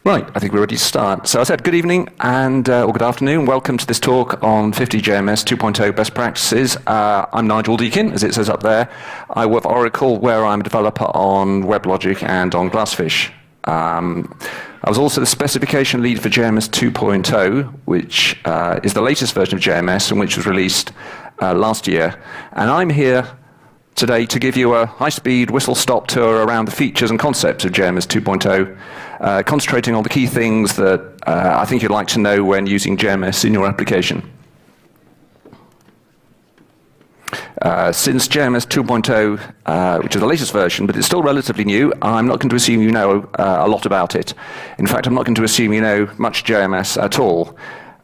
Right, I think we're ready to start. So I said good evening and or good afternoon. Welcome to this talk on 50 JMS 2.0 best practices. I'm Nigel Deakin, as it says up there. I work for Oracle, where I'm a developer on WebLogic and on GlassFish. I was also the specification lead for JMS 2.0, which is the latest version of JMS and which was released last year. And I'm here today to give you a high-speed whistle-stop tour around the features and concepts of JMS 2.0, concentrating on the key things that I think you'd like to know when using JMS in your application. Since JMS 2.0, which is the latest version, but it's still relatively new, I'm not going to assume you know a lot about it. In fact, I'm not going to assume you know much JMS at all.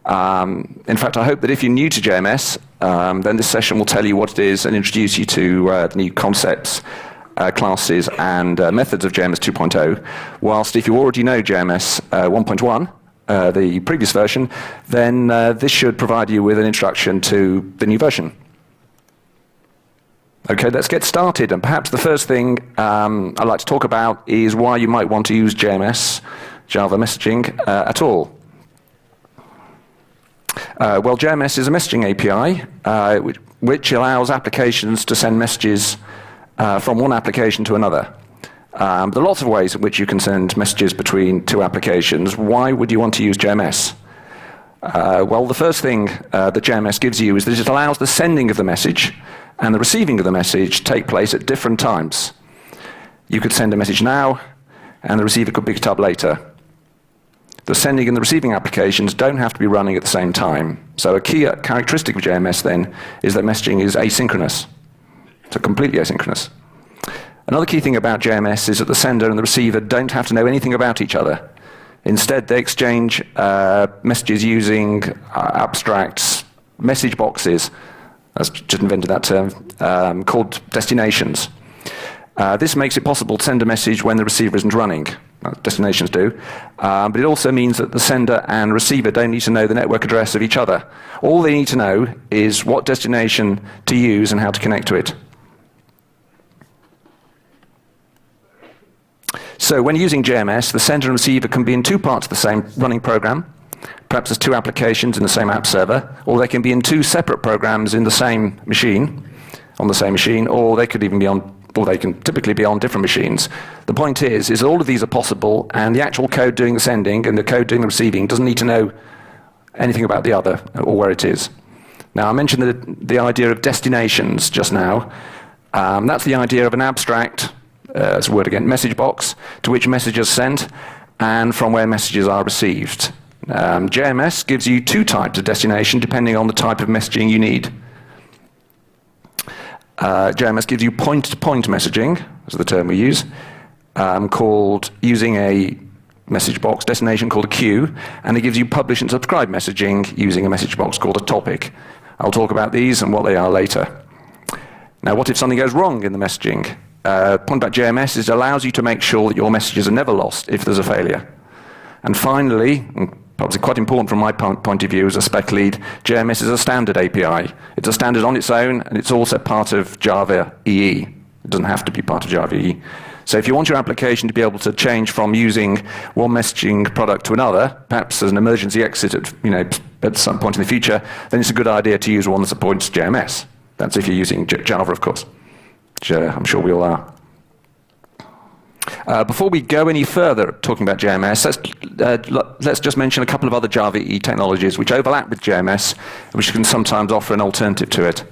In fact, I hope that if you're new to JMS, then this session will tell you what it is and introduce you to the new concepts, classes, and methods of JMS 2.0. Whilst if you already know JMS 1.1, the previous version, then this should provide you with an introduction to the new version. Okay, let's get started. And perhaps the first thing I'd like to talk about is why you might want to use JMS, Java messaging, at all. Well, JMS is a messaging API which allows applications to send messages from one application to another. There are lots of ways in which you can send messages between two applications. Why would you want to use JMS? Well, the first thing that JMS gives you is that it allows the sending of the message and the receiving of the message take place at different times. You could send a message now, and the receiver could pick it up later. The sending and the receiving applications don't have to be running at the same time. So a key characteristic of JMS then is that messaging is asynchronous. So completely asynchronous. Another key thing about JMS is that the sender and the receiver don't have to know anything about each other. Instead, they exchange messages using abstract message boxes. I just invented that term, called destinations. This makes it possible to send a message when the receiver isn't running. Destinations do. But it also means that the sender and receiver don't need to know the network address of each other. All they need to know is what destination to use and how to connect to it. So when using JMS, the sender and receiver can be in two parts of the same running program. Perhaps there's two applications in the same app server, or they can be in two separate programs in the same machine, on the same machine, or they could even be on, or they can typically be on different machines. The point is that all of these are possible, and the actual code doing the sending and the code doing the receiving doesn't need to know anything about the other or where it is. Now, I mentioned the idea of destinations just now. That's the idea of an abstract, as a word again, message box to which messages are sent and from where messages are received. JMS gives you two types of destination depending on the type of messaging you need. JMS gives you point-to-point messaging, is the term we use, called using a message box destination called a queue, and it gives you publish and subscribe messaging using a message box called a topic. I'll talk about these and what they are later. Now, what if something goes wrong in the messaging? The point about JMS is it allows you to make sure that your messages are never lost if there's a failure. And finally, and probably quite important from my point of view as a spec lead, JMS is a standard API. It's a standard on its own, and it's also part of Java EE. It doesn't have to be part of Java EE. So if you want your application to be able to change from using one messaging product to another, perhaps as an emergency exit at some point in the future, then it's a good idea to use one that supports JMS. That's if you're using Java, of course, which I'm sure we all are. Before we go any further talking about JMS, let's just mention a couple of other Java EE technologies which overlap with JMS, which can sometimes offer an alternative to it.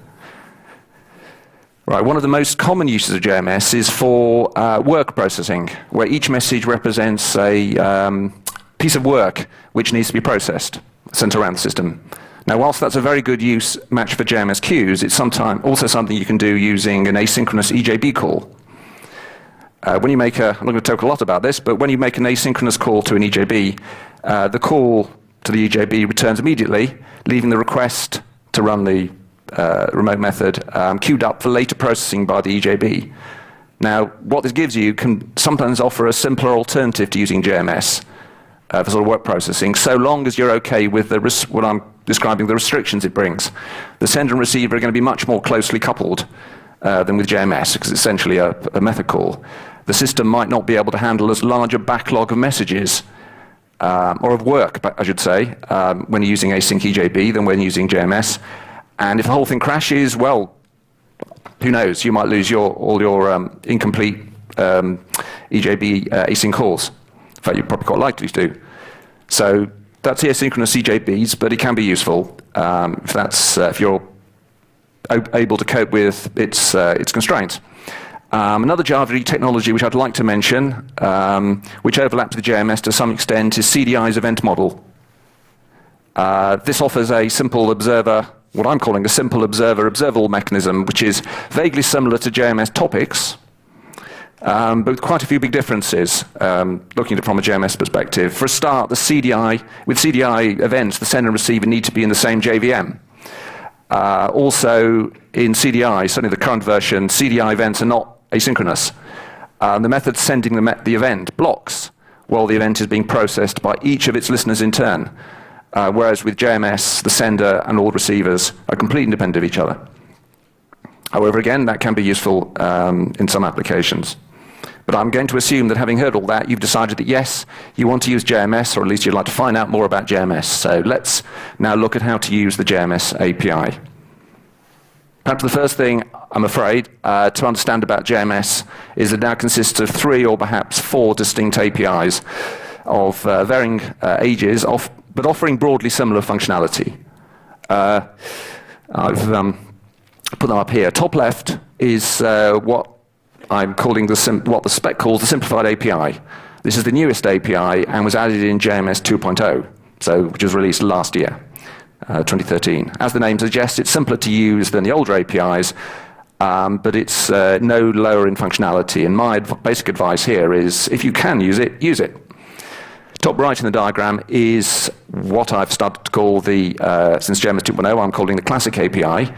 Right, one of the most common uses of JMS is for work processing, where each message represents a piece of work which needs to be processed, sent around the system. Now, whilst that's a very good match for JMS queues, it's sometimes also something you can do using an asynchronous EJB call. When you make I'm not going to talk a lot about this, but when you make an asynchronous call to an EJB, the call to the EJB returns immediately, leaving the request to run the remote method queued up for later processing by the EJB. Now, what this gives you can sometimes offer a simpler alternative to using JMS for sort of work processing, so long as you're okay with what I'm describing, the restrictions it brings. The sender and receiver are going to be much more closely coupled than with JMS, because it's essentially a method call. The system might not be able to handle as large a backlog of messages or of work, I should say, when you're using async EJB than when using JMS. And if the whole thing crashes, well, who knows? You might lose all your incomplete EJB async calls. In fact, you're probably quite likely to do. So that's the asynchronous EJBs, but it can be useful if you're able to cope with its constraints. Another Java technology which I'd like to mention, which overlaps with JMS to some extent, is CDI's event model. This offers a simple observer, what I'm calling a simple observable mechanism, which is vaguely similar to JMS topics, but with quite a few big differences, looking at it from a JMS perspective. For a start, with CDI events, the sender and receiver need to be in the same JVM. Also, in CDI, certainly the current version, CDI events are not asynchronous. The method sending the event blocks while the event is being processed by each of its listeners in turn. Whereas with JMS, the sender and all receivers are completely independent of each other. However, again, that can be useful in some applications. But I'm going to assume that having heard all that, you've decided that yes, you want to use JMS, or at least you'd like to find out more about JMS. So let's now look at how to use the JMS API. Perhaps the first thing, I'm afraid, to understand about JMS is it now consists of 3 or perhaps 4 distinct APIs of varying ages, but offering broadly similar functionality. I've put them up here. Top left is what I'm calling what the spec calls the simplified API. This is the newest API and was added in JMS 2.0, which was released last year, 2013. As the name suggests, it's simpler to use than the older APIs, but it's no lower in functionality. And my basic advice here is, if you can use it, use it. Top right in the diagram is what I've started to call since JMS 2.0, I'm calling the classic API.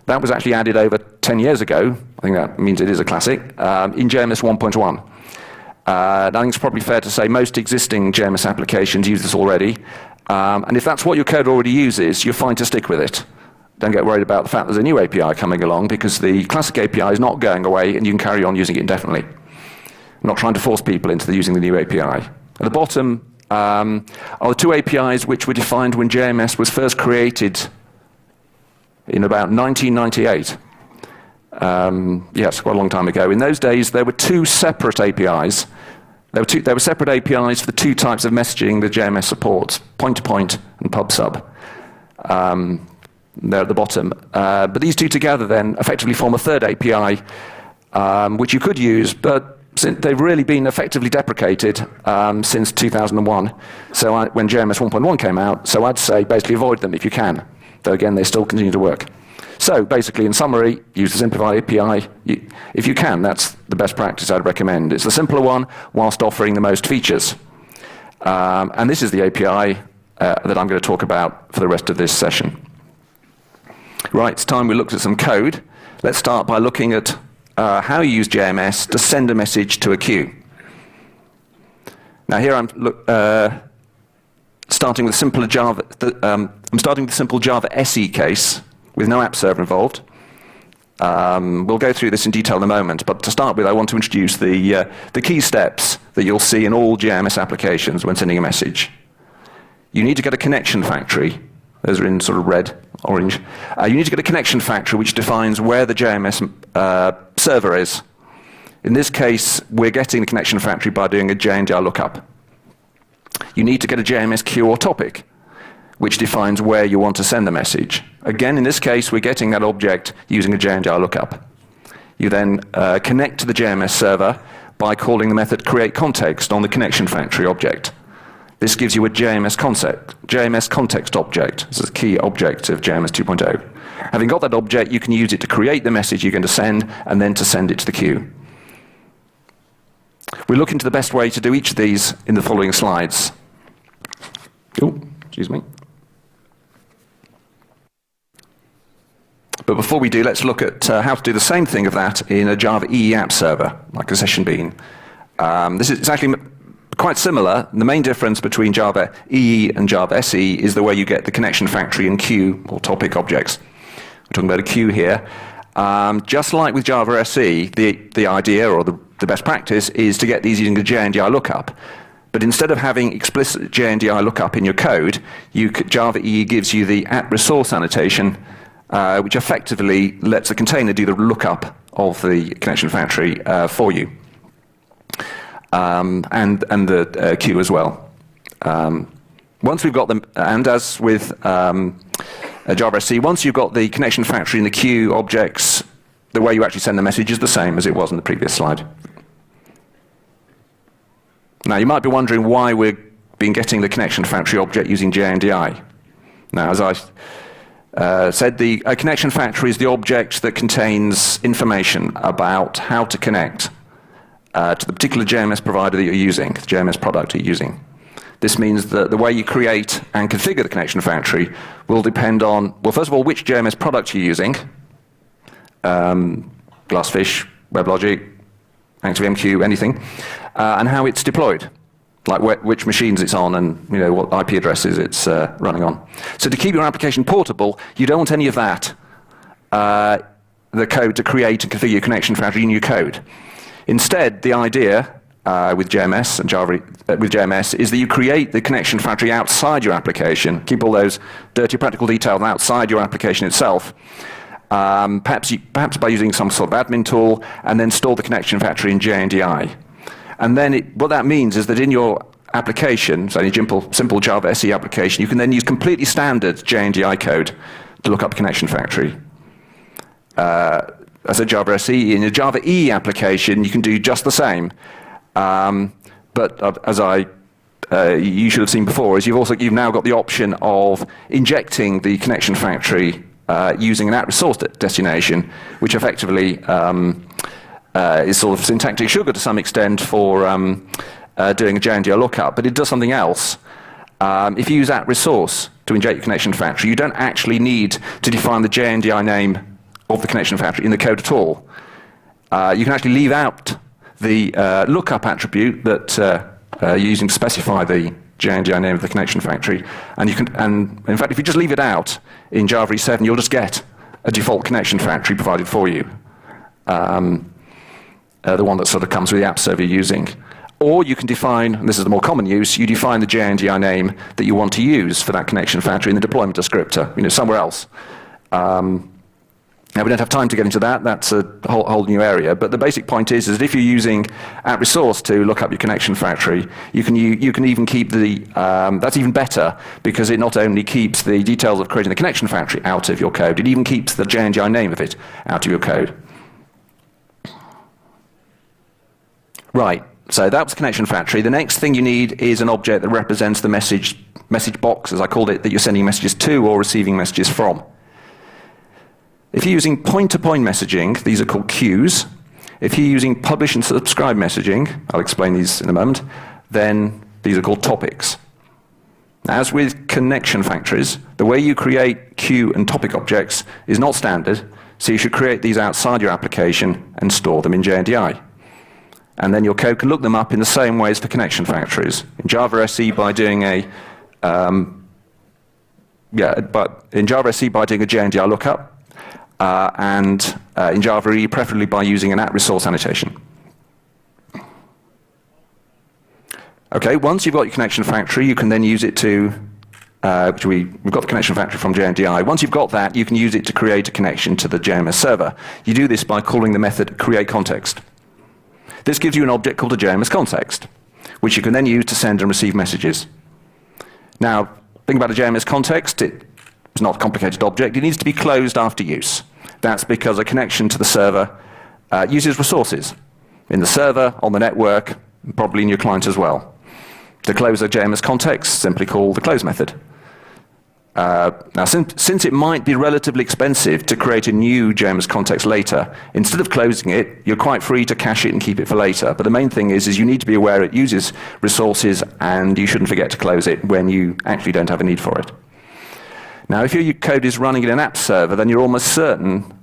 That was actually added over 10 years ago. I think that means it is a classic, in JMS 1.1. I think it's probably fair to say most existing JMS applications use this already. And if that's what your code already uses, you're fine to stick with it. Don't get worried about the fact there's a new API coming along, because the classic API is not going away and you can carry on using it indefinitely. I'm not trying to force people into using the new API. At the bottom are the 2 APIs which were defined when JMS was first created in about 1998. Yes, quite a long time ago. In those days, there were 2 separate APIs. There were separate APIs for the 2 types of messaging that JMS supports, point-to-point and pub-sub. They're at the bottom. But these 2 together then effectively form a third API, which you could use, but they've really been effectively deprecated since 2001. So when JMS 1.1 came out, so I'd say basically avoid them if you can. Though again, they still continue to work. So basically, in summary, use the simplified API. If you can, that's the best practice I'd recommend. It's the simpler one, whilst offering the most features. And this is the API that I'm going to talk about for the rest of this session. Right, it's time we looked at some code. Let's start by looking at how you use JMS to send a message to a queue. Now here I'm starting with simpler Java. I'm starting with the simple Java SE case with no app server involved. We'll go through this in detail in a moment, but to start with, I want to introduce the key steps that you'll see in all JMS applications when sending a message. You need to get a connection factory. Those are in sort of red, orange. You need to get a connection factory which defines where the JMS server is. In this case, we're getting the connection factory by doing a JNDR lookup. You need to get a JMS queue or topic, which defines where you want to send the message. Again, in this case, we're getting that object using a JNDR lookup. You then connect to the JMS server by calling the method createContext on the connection factory object. This gives you a JMSContext object. This is a key object of JMS 2.0. Having got that object, you can use it to create the message you're going to send and then to send it to the queue. We'll look into the best way to do each of these in the following slides. Oh, excuse me. But before we do, let's look at how to do the same thing of that in a Java EE app server, like a session bean. This is actually quite similar. The main difference between Java EE and Java SE is the way you get the connection factory and queue or topic objects. We're talking about a queue here. Just like with Java SE, the idea or the best practice is to get these using a JNDR lookup. But instead of having explicit JNDI lookup in your code, Java EE gives you the @resource annotation, which effectively lets the container do the lookup of the connection factory for you, and the queue as well. Once we've got them, and as with Java SE, once you've got the connection factory and the queue objects, the way you actually send the message is the same as it was in the previous slide. Now, you might be wondering why we've been getting the connection factory object using JNDI. Now, as I said, the connection factory is the object that contains information about how to connect to the particular JMS provider that you're using, the JMS product you're using. This means that the way you create and configure the connection factory will depend on, well, first of all, which JMS product you're using, GlassFish, WebLogic, ActiveMQ, anything, and how it's deployed, like which machines it's on and what IP addresses it's running on. So to keep your application portable, you don't want any of that, the code to create and configure your connection factory in your code. Instead, the idea with JMS and Java with JMS is that you create the connection factory outside your application, keep all those dirty practical details outside your application itself, perhaps by using some sort of admin tool, and then store the connection factory in JNDI. And then what that means is that in your application, so in your simple Java SE application, you can then use completely standard JNDI code to look up the connection factory. As a Java SE, in a Java EE application, you can do just the same. But as you should have seen before, is you've now got the option of injecting the connection factory using an @resource destination, which effectively is sort of syntactic sugar to some extent for doing a JNDI lookup, but it does something else. If you use @resource to inject your connection factory, you don't actually need to define the JNDI name of the connection factory in the code at all. You can actually leave out the lookup attribute that you're using to specify the JNDI name of the connection factory, and in fact, if you just leave it out in Java E7, you'll just get a default connection factory provided for you, the one that sort of comes with the app server you're using. Or you can define, and this is the more common use, you define the JNDI name that you want to use for that connection factory in the deployment descriptor, somewhere else. Now, we don't have time to get into that. That's a whole new area. But the basic point is that if you're using @resource to look up your connection factory, you can even keep that's even better, because it not only keeps the details of creating the connection factory out of your code, it even keeps the JNDI name of it out of your code. Right. So that was connection factory. The next thing you need is an object that represents the message box, as I called it, that you're sending messages to or receiving messages from. If you're using point-to-point messaging, these are called queues. If you're using publish and subscribe messaging, I'll explain these in a moment, then these are called topics. As with connection factories, the way you create queue and topic objects is not standard, so you should create these outside your application and store them in JNDI. And then your code can look them up in the same way as for connection factories. In Java SE by doing a JNDI lookup, and in Java EE, preferably by using an @resource annotation. Okay, once you've got your connection factory, you can then use it to, we've got the connection factory from JNDI. Once you've got that, you can use it to create a connection to the JMS server. You do this by calling the method createContext. This gives you an object called a JMSContext, which you can then use to send and receive messages. Now, think about a JMSContext. It's not a complicated object. It needs to be closed after use. That's because a connection to the server uses resources in the server, on the network, probably in your client as well. To close a JMSContext, simply call the close method. Now, since it might be relatively expensive to create a new JMSContext later, instead of closing it, you're quite free to cache it and keep it for later. But the main thing is you need to be aware it uses resources, and you shouldn't forget to close it when you actually don't have a need for it. Now, if your code is running in an app server, then you're almost certain,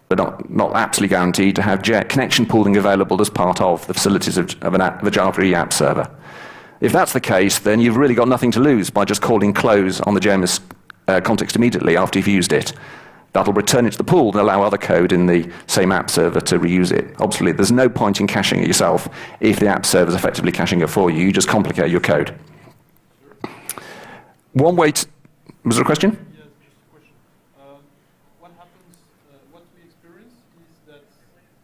but not absolutely guaranteed, to have connection pooling available as part of the facilities of a Java EE app server. If that's the case, then you've really got nothing to lose by just calling close on the JMS context immediately after you've used it. That'll return it to the pool and allow other code in the same app server to reuse it. Obviously, there's no point in caching it yourself if the app server is effectively caching it for you. You just complicate your code. One way to... Was there a question? Yes, just a question. What happens, what we experience is that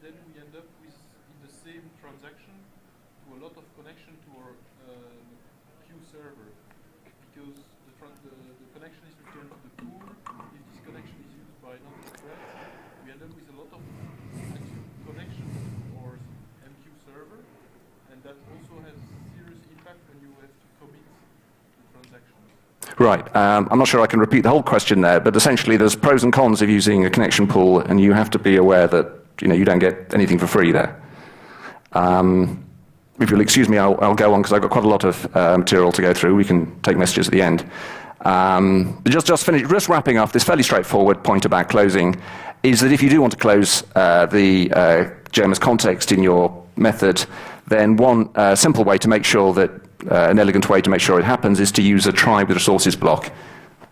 then we end up with, in the same transaction, to a lot of connection to our queue server. Because the connection is returned to the pool. If this connection is used by another thread, we end up with a lot of connection to our MQ server, and that also has serious impact when you have to commit the transaction. Right. I'm not sure I can repeat the whole question there, but essentially there's pros and cons of using a connection pool, and you have to be aware that you don't get anything for free there. If you'll excuse me, I'll go on because I've got quite a lot of material to go through. We can take messages at the end. Just wrapping up, this fairly straightforward point about closing is that if you do want to close the JMS context in your method, then one simple way to make sure that, an elegant way to make sure it happens is to use a try with resources block,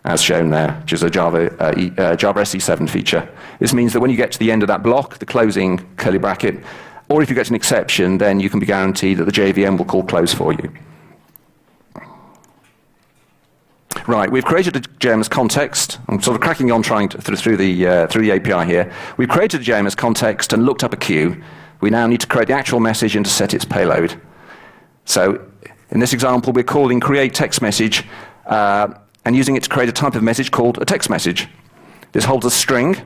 as shown there, which is a Java SE7 feature. This means that when you get to the end of that block, the closing curly bracket, or if you get an exception, then you can be guaranteed that the JVM will call close for you. Right, we've created a JMS context. I'm sort of cracking on trying to, through the API here. We've created a JMS context and looked up a queue. We now need to create the actual message and to set its payload. So in this example, we're calling create text message and using it to create a type of message called a text message. This holds a string.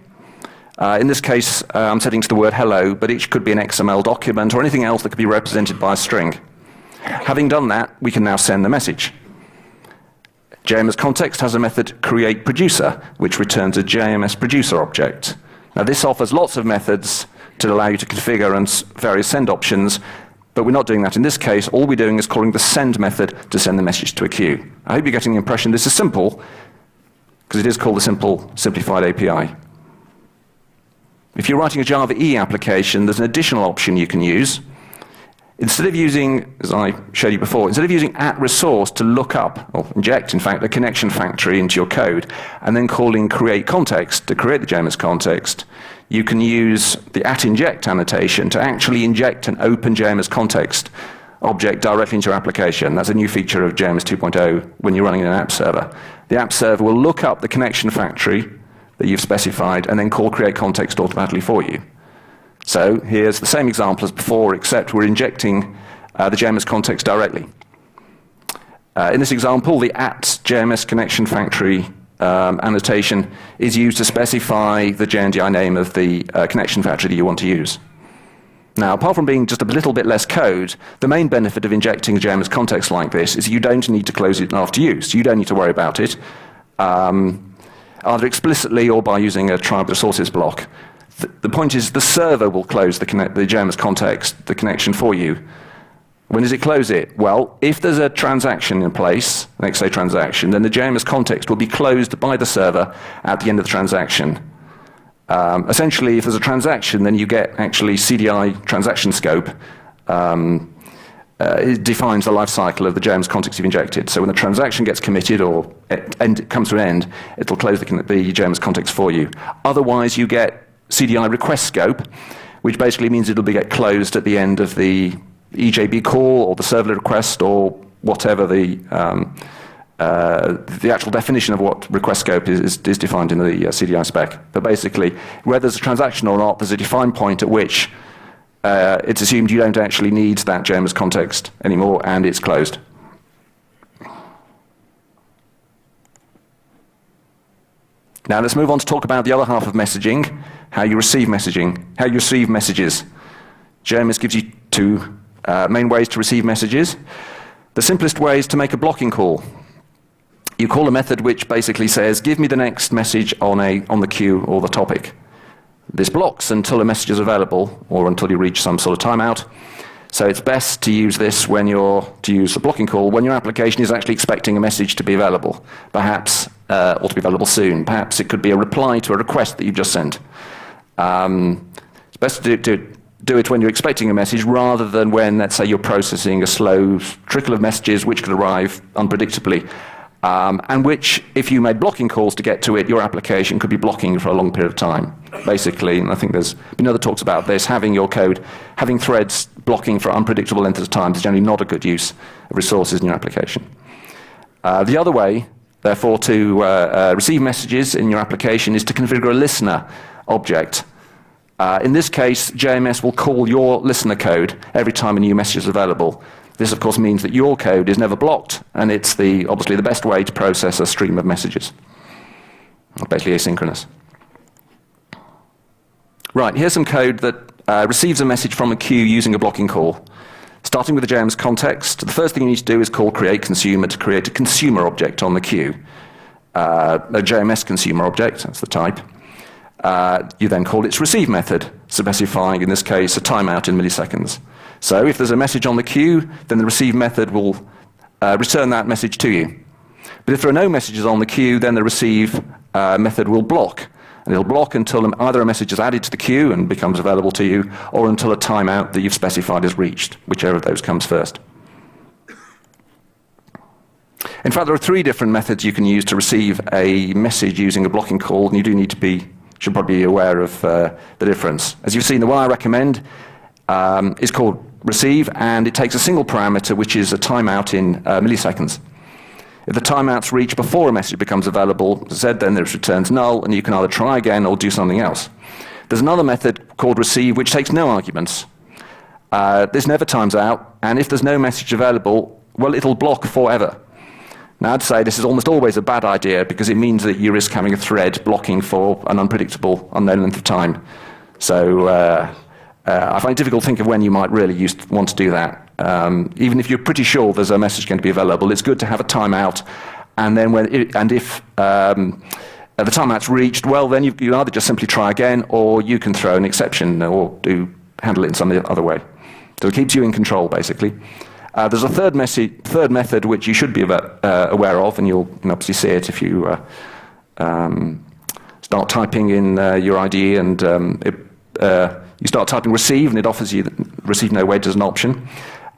In this case, I'm setting to the word hello, but it could be an XML document or anything else that could be represented by a string. Having done that, we can now send the message. JMSContext has a method createProducer, which returns a JMSProducer object. Now this offers lots of methods to allow you to configure and various send options, but we're not doing that in this case. All we're doing is calling the send method to send the message to a queue. I hope you're getting the impression this is simple, because it is called a simplified API. If you're writing a Java EE application, there's an additional option you can use. Instead of using, as I showed you before, instead of using @resource to look up, or inject, in fact, a connection factory into your code, and then calling createContext to create the JMS context, you can use the @inject annotation to actually inject an open JMS context object directly into your application. That's a new feature of JMS 2.0 when you're running an app server. The app server will look up the connection factory that you've specified and then call createContext automatically for you. So here's the same example as before, except we're injecting the JMS context directly. In this example, the @JMS connection factory annotation is used to specify the JNDI name of the connection factory that you want to use. Now, apart from being just a little bit less code, the main benefit of injecting a JMS context like this is you don't need to close it after use. You don't need to worry about it, either explicitly or by using a try with resources block. The point is the server will close the JMS context, the connection for you. When does it close it? Well, if there's a transaction in place, an XA transaction, then the JMS context will be closed by the server at the end of the transaction. Essentially, if there's a transaction, then you get actually CDI transaction scope. It defines the life cycle of the JMS context you've injected. So when the transaction gets committed or comes to an end, it'll close the JMS context for you. Otherwise, you get CDI request scope, which basically means it'll get closed at the end of the EJB call or the servlet request or whatever the actual definition of what request scope is defined in the CDI spec. But basically, whether there's a transaction or not, there's a defined point at which it's assumed you don't actually need that JMS context anymore, and it's closed. Now let's move on to talk about the other half of messaging, how you receive messaging, how you receive messages. JMS gives you two main ways to receive messages. The simplest way is to make a blocking call. You call a method which basically says, give me the next message on the queue or the topic. This blocks until a message is available or until you reach some sort of timeout. So it's best to use this to use a blocking call when your application is actually expecting a message to be available, perhaps, or to be available soon. Perhaps it could be a reply to a request that you've just sent. It's best to do it when you're expecting a message rather than when, let's say, you're processing a slow trickle of messages which could arrive unpredictably. and which, if you made blocking calls to get to it, your application could be blocking for a long period of time, basically. And I think there's been other talks about this. Having your code, having threads blocking for unpredictable lengths of time is generally not a good use of resources in your application. The other way, therefore, to receive messages in your application is to configure a listener object. In this case, JMS will call your listener code every time a new message is available. This, of course, means that your code is never blocked, and it's obviously the best way to process a stream of messages. Basically asynchronous. Right, here's some code that receives a message from a queue using a blocking call. Starting with the JMSContext, the first thing you need to do is call createConsumer to create a consumer object on the queue. A JMS consumer object, that's the type. You then call its receive method, specifying, in this case, a timeout in milliseconds. So if there's a message on the queue, then the receive method will return that message to you. But if there are no messages on the queue, then the receive method will block. And it'll block until either a message is added to the queue and becomes available to you, or until a timeout that you've specified is reached, whichever of those comes first. In fact, there are 3 different methods you can use to receive a message using a blocking call, and you should probably be aware of the difference. As you've seen, the one I recommend is called receive, and it takes a single parameter, which is a timeout in milliseconds. If the timeout's reached before a message becomes available, as I said, then it returns null, and you can either try again or do something else. There's another method called receive, which takes no arguments. This never times out, and if there's no message available, well, it'll block forever. Now, I'd say this is almost always a bad idea, because it means that you risk having a thread blocking for an unpredictable, unknown length of time. So I find it difficult to think of when you might really want to do that. Even if you're pretty sure there's a message going to be available, it's good to have a timeout, and then if the timeout's reached, well, then you either just simply try again, or you can throw an exception or handle it in some other way. So it keeps you in control, basically. There's a third method which you should be aware of, and you'll obviously see it if you start typing in your IDE and you start typing receive, and it offers you receive no wait as an option.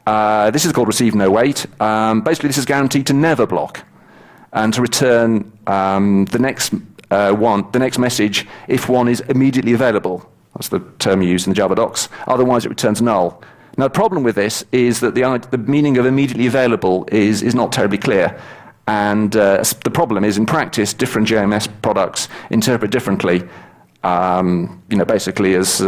This is called receive no wait. Basically, this is guaranteed to never block and to return the next message if one is immediately available. That's the term used in the Java docs. Otherwise, it returns null. Now, the problem with this is that the meaning of immediately available is not terribly clear. And the problem is, in practice, different JMS products interpret differently. Basically, as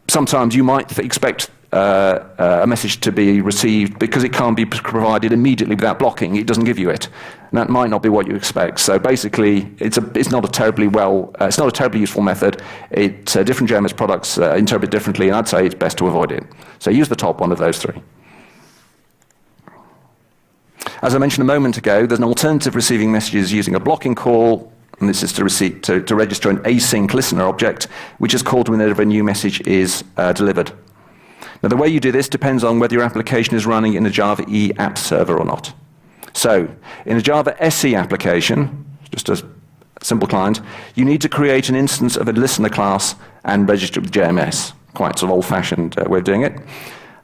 sometimes you might expect a message to be received because it can't be provided immediately without blocking. It doesn't give you it, and that might not be what you expect. So basically, it's not a terribly useful method. Different JMS products interpret differently, and I'd say it's best to avoid it. So use the top one of those 3. As I mentioned a moment ago, there's an alternative receiving messages using a blocking call. And this is to register an async listener object, which is called whenever a new message is delivered. Now, the way you do this depends on whether your application is running in a Java EE app server or not. So, in a Java SE application, just a simple client, you need to create an instance of a listener class and register it with JMS. Quite sort of old-fashioned way of doing it.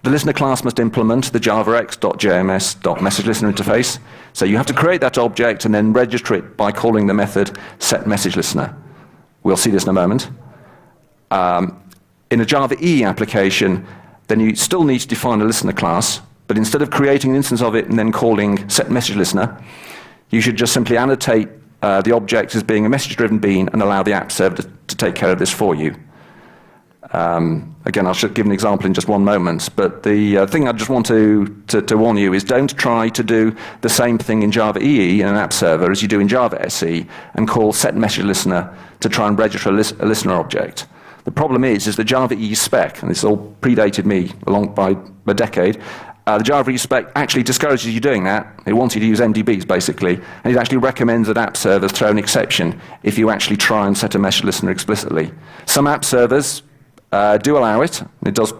The listener class must implement the javax.jms.messageListener interface. So you have to create that object and then register it by calling the method setMessageListener. We'll see this in a moment. In a Java EE application, then you still need to define a listener class, but instead of creating an instance of it and then calling setMessageListener, you should just simply annotate the object as being a message-driven bean and allow the app server to take care of this for you. Again, I'll give an example in just one moment, but the thing I just want to warn you is don't try to do the same thing in Java EE in an app server as you do in Java SE and call setMessageListener to try and register a listener object. The problem is the Java EE spec, and this all predated me by a decade, the Java EE spec actually discourages you doing that. It wants you to use MDBs, basically, and it actually recommends that app servers throw an exception if you actually try and set a message listener explicitly. Some app servers do allow it. It does,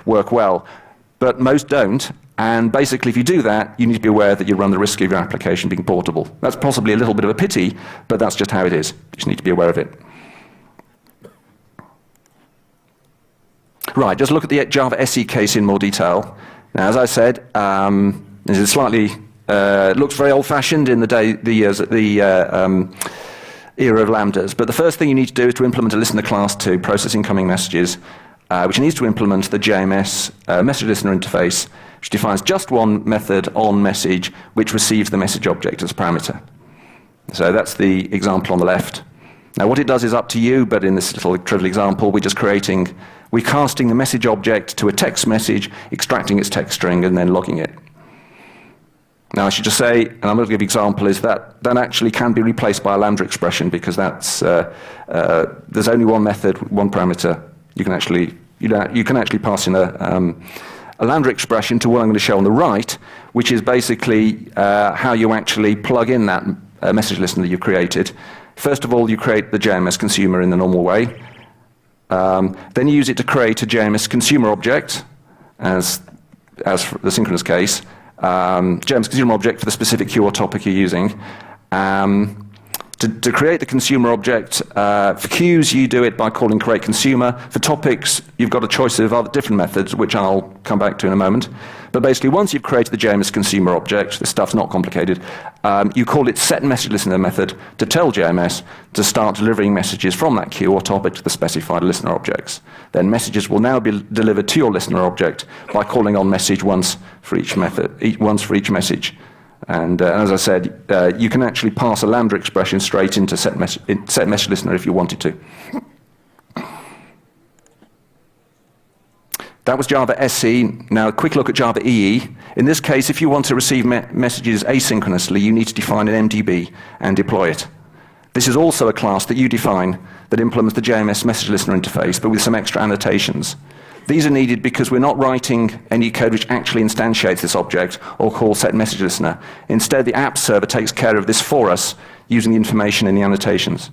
work well, but most don't. And basically, if you do that, you need to be aware that you run the risk of your application being portable. That's possibly a little bit of a pity, but that's just how it is. You just need to be aware of it. Right, just look at the Java SE case in more detail. Now, as I said, this is slightly looks very old-fashioned in the era of lambdas. But the first thing you need to do is to implement a listener class to process incoming messages, which needs to implement the JMS message listener interface, which defines just one method on message, which receives the message object as a parameter. So that's the example on the left. Now, what it does is up to you, but in this little trivial example, we're casting the message object to a text message, extracting its text string, and then logging it. Now, I should just say, and I'm going to give an example, is that actually can be replaced by a lambda expression, because that's there's only one method, one parameter. You can actually pass in a lambda expression to what I'm going to show on the right, which is basically how you actually plug in that message listener that you've created. First of all, you create the JMS consumer in the normal way. Then you use it to create a JMS consumer object, as for the synchronous case. JMS consumer object for the specific queue or topic you're using. To create the consumer object, for queues, you do it by calling create consumer. For topics, you've got a choice of other different methods, which I'll come back to in a moment. But basically, once you've created the JMS consumer object, this stuff's not complicated, you call it set message listener method to tell JMS to start delivering messages from that queue or topic to the specified listener objects. Then messages will now be delivered to your listener object by calling on message once for each message. And as I said, you can actually pass a lambda expression straight into set message listener if you wanted to. That was Java SC. Now a quick look at Java EE. In this case, if you want to receive messages asynchronously, you need to define an MDB and deploy it. This is also a class that you define that implements the JMS message listener interface, but with some extra annotations. These are needed because we're not writing any code which actually instantiates this object or calls set message listener. Instead, the app server takes care of this for us using the information in the annotations.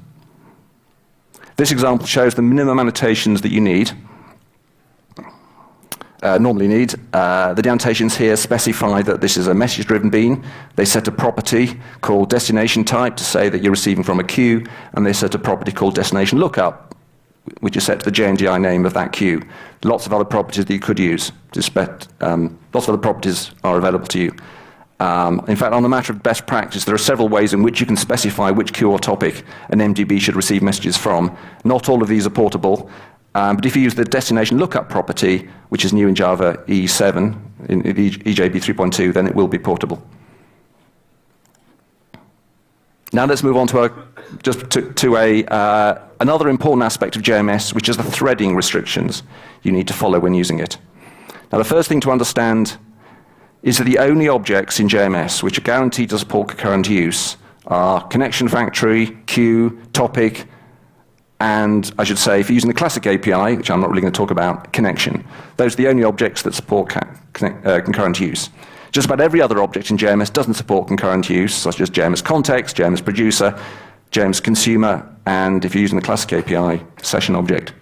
This example shows the minimum annotations that you normally need. The annotations here specify that this is a message-driven bean. They set a property called destination type to say that you're receiving from a queue, and they set a property called destination lookup, which is set to the JNDI name of that queue. Lots of other properties that you could use. Lots of other properties are available to you. In fact, on the matter of best practice, there are several ways in which you can specify which queue or topic an MDB should receive messages from. Not all of these are portable, but if you use the destination lookup property, which is new in Java E7, in EJB 3.2, then it will be portable. Now let's move on to another important aspect of JMS, which is the threading restrictions you need to follow when using it. Now the first thing to understand is that the only objects in JMS which are guaranteed to support concurrent use are connection factory, queue, topic, and I should say, if you're using the classic API, which I'm not really going to talk about, connection. Those are the only objects that support concurrent use. Just about every other object in JMS doesn't support concurrent use, such as JMSContext, JMSProducer, JMSConsumer, and if you're using the classic API, session object.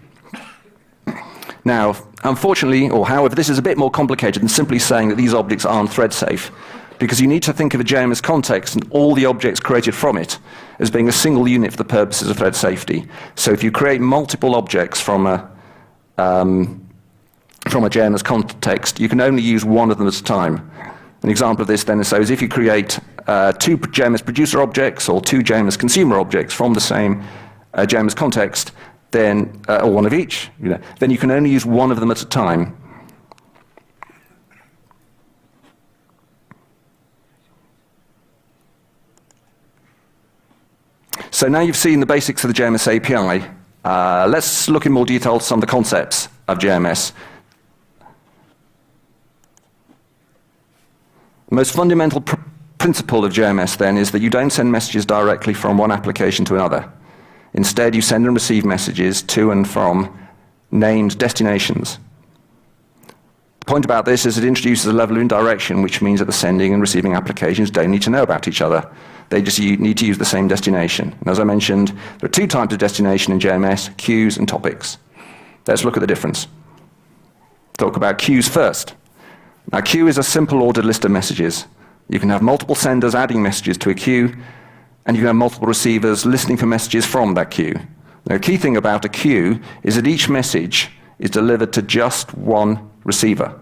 Now, unfortunately, or however, this is a bit more complicated than simply saying that these objects aren't thread safe, because you need to think of a JMSContext and all the objects created from it as being a single unit for the purposes of thread safety. So if you create multiple objects from a JMSContext, you can only use one of them at a time. An example of this then is, so if you create two JMSProducer objects or two JMSConsumer objects from the same JMSContext, then, or one of each, then you can only use one of them at a time. So now you've seen the basics of the JMS API. Let's look in more detail at some of the concepts of JMS. The most fundamental principle of JMS, then, is that you don't send messages directly from one application to another. Instead, you send and receive messages to and from named destinations. The point about this is it introduces a level of indirection, which means that the sending and receiving applications don't need to know about each other. They just need to use the same destination. And as I mentioned, there are two types of destination in JMS, queues and topics. Let's look at the difference. Talk about queues first. Now, queue is a simple ordered list of messages. You can have multiple senders adding messages to a queue, and you can have multiple receivers listening for messages from that queue. Now, the key thing about a queue is that each message is delivered to just one receiver.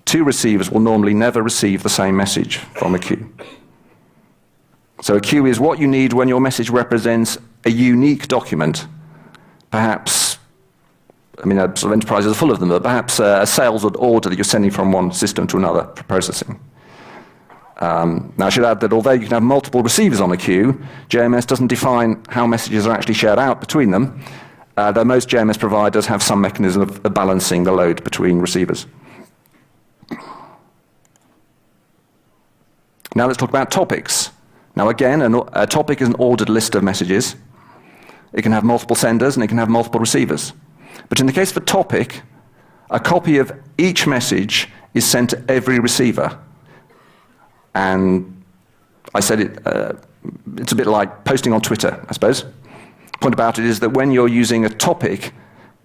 two receivers will normally never receive the same message from a queue. So a queue is what you need when your message represents a unique document. Perhaps, I mean, sort of enterprises are full of them, but perhaps a sales order that you're sending from one system to another for processing. Now, I should add that although you can have multiple receivers on a queue, JMS doesn't define how messages are actually shared out between them, though most JMS providers have some mechanism of balancing the load between receivers. Now let's talk about topics. Now again, a topic is an ordered list of messages. It can have multiple senders and it can have multiple receivers. But in the case of a topic, a copy of each message is sent to every receiver. And I said it's a bit like posting on Twitter, I suppose. The point about it is that when you're using a topic,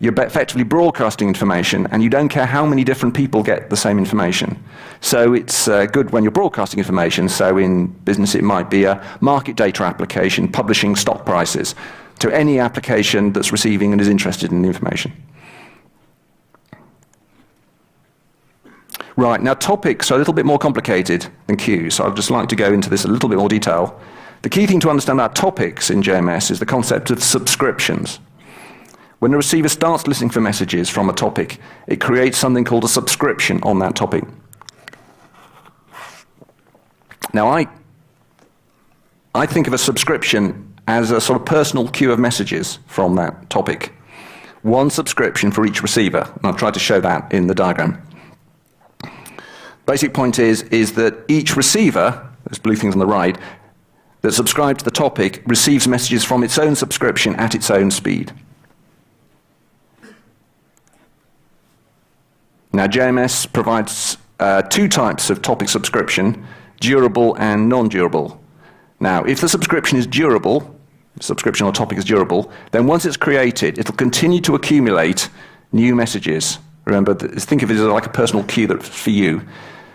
you're effectively broadcasting information, and you don't care how many different people get the same information. So it's good when you're broadcasting information. So in business, it might be a market data application publishing stock prices to any application that's receiving and is interested in the information. Right, now topics are a little bit more complicated than queues, so I'd just like to go into this a little bit more detail. The key thing to understand about topics in JMS is the concept of subscriptions. When a receiver starts listening for messages from a topic, it creates something called a subscription on that topic. Now, I think of a subscription as a sort of personal queue of messages from that topic. One subscription for each receiver, and I'll try to show that in the diagram. Basic point is that each receiver, those blue things on the right, that subscribes to the topic receives messages from its own subscription at its own speed. Now, JMS provides two types of topic subscription, durable and non-durable. Now, if the subscription is durable, the subscription or topic is durable, then once it's created, it'll continue to accumulate new messages. Remember, think of it as like a personal queue that's for you.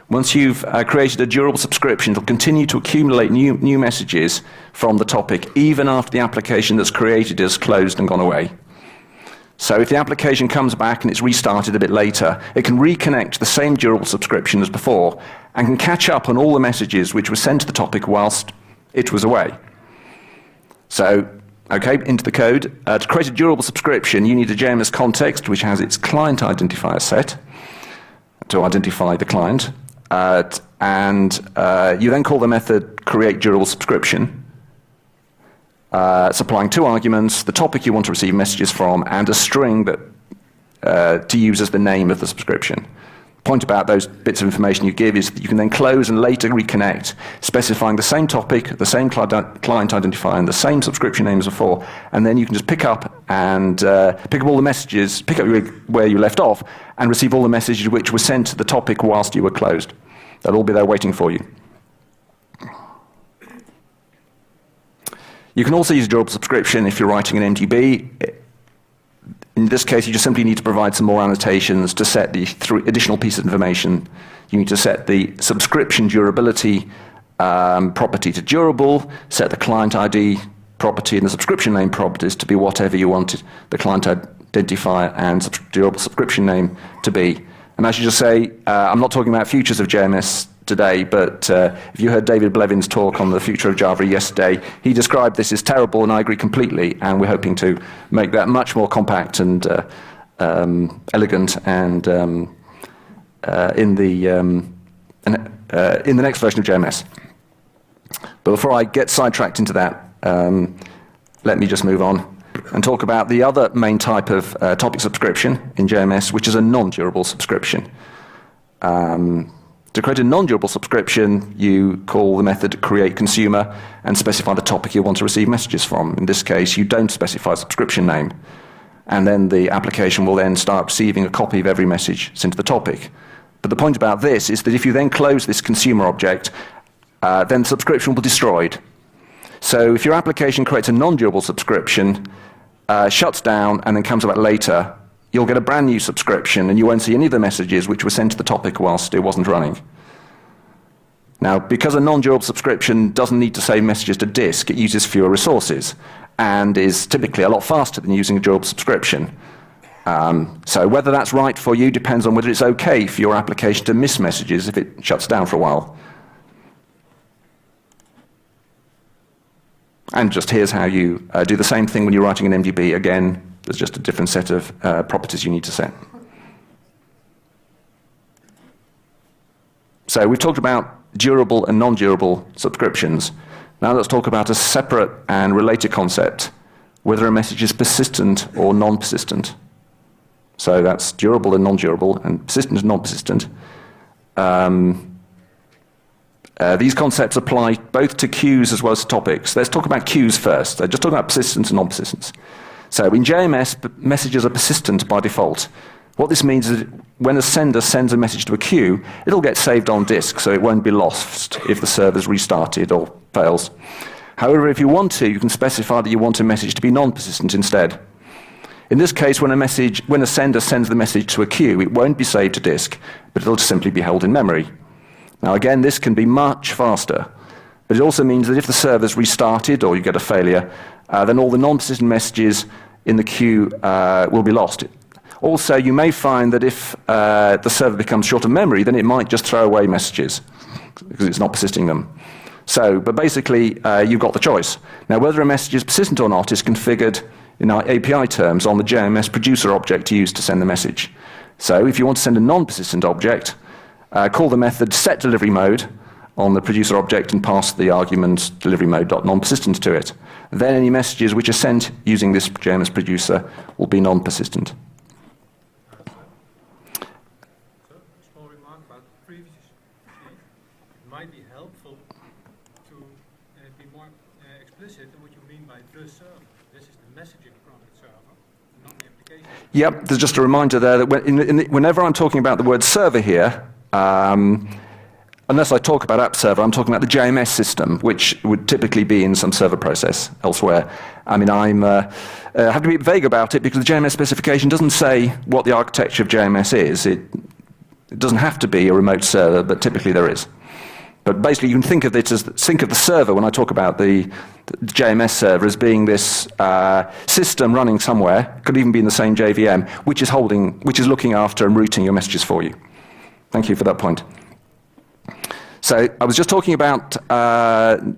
Once you've created a durable subscription, it'll continue to accumulate new messages from the topic, even after the application that's created is closed and gone away. So if the application comes back and it's restarted a bit later, it can reconnect the same durable subscription as before and can catch up on all the messages which were sent to the topic whilst it was away. So, okay, into the code. To create a durable subscription, you need a JMSContext, which has its client identifier set to identify the client. You then call the method createDurableSubscription, supplying two arguments, the topic you want to receive messages from, and a string that to use as the name of the subscription. The point about those bits of information you give is that you can then close and later reconnect, specifying the same topic, the same client identifier, and the same subscription name as before, and then you can just pick up all the messages, pick up where you left off, and receive all the messages which were sent to the topic whilst you were closed. They'll all be there waiting for you. You can also use a durable subscription if you're writing an MDB. In this case, you just simply need to provide some more annotations to set the additional piece of information. You need to set the subscription durability property to durable, set the client ID property and the subscription name properties to be whatever you wanted the client identifier and durable subscription name to be. And I should just say, I'm not talking about futures of JMS today, but if you heard David Blevin's talk on the future of Java yesterday, he described this as terrible, and I agree completely, and we're hoping to make that much more compact and elegant and in the next version of JMS. But before I get sidetracked into that, let me just move on and talk about the other main type of topic subscription in JMS, which is a non-durable subscription. To create a non-durable subscription, you call the method createConsumer and specify the topic you want to receive messages from. In this case, you don't specify a subscription name. And then the application will then start receiving a copy of every message sent to the topic. But the point about this is that if you then close this consumer object, then the subscription will be destroyed. So if your application creates a non-durable subscription, shuts down, and then comes back later, you'll get a brand new subscription, and you won't see any of the messages which were sent to the topic whilst it wasn't running. Now, because a non-durable subscription doesn't need to save messages to disk, it uses fewer resources, and is typically a lot faster than using a durable subscription. So whether that's right for you depends on whether it's okay for your application to miss messages if it shuts down for a while. And just here's how you do the same thing when you're writing an MDB. Again, there's just a different set of properties you need to set. So we've talked about durable and non-durable subscriptions. Now let's talk about a separate and related concept, whether a message is persistent or non-persistent. So that's durable and non-durable, and persistent and non-persistent. These concepts apply both to queues as well as to topics. Let's talk about queues first. So just talking about persistence and non-persistence. So in JMS, messages are persistent by default. What this means is that when a sender sends a message to a queue, it'll get saved on disk, so it won't be lost if the server's restarted or fails. However, if you want to, you can specify that you want a message to be non-persistent instead. In this case, when a sender sends the message to a queue, it won't be saved to disk, but it'll just simply be held in memory. Now again, this can be much faster, but it also means that if the server's restarted or you get a failure, then all the non-persistent messages in the queue will be lost. Also, you may find that if the server becomes short of memory, then it might just throw away messages because it's not persisting them. So, but basically, you've got the choice. Now, whether a message is persistent or not is configured in our API terms on the JMSProducer object used to send the message. So, if you want to send a non-persistent object, call the method setDeliveryMode on the producer object and pass the argument deliverymode.nonpersistent to it. Then any messages which are sent using this JMSProducer will be non-persistent. Small remark about the previous sheet. It might be helpful to be more explicit in what you mean by the server. This is the messaging product server, not the application. Yep, there's just a reminder there that whenever I'm talking about the word server here, unless I talk about app server, I'm talking about the JMS system, which would typically be in some server process elsewhere. I mean, I have to be vague about it because the JMS specification doesn't say what the architecture of JMS is. It doesn't have to be a remote server, but typically there is. But basically, you can think of it as think of the server when I talk about the JMS server as being this system running somewhere. Could even be in the same JVM, which is looking after and routing your messages for you. Thank you for that point. So I was just talking about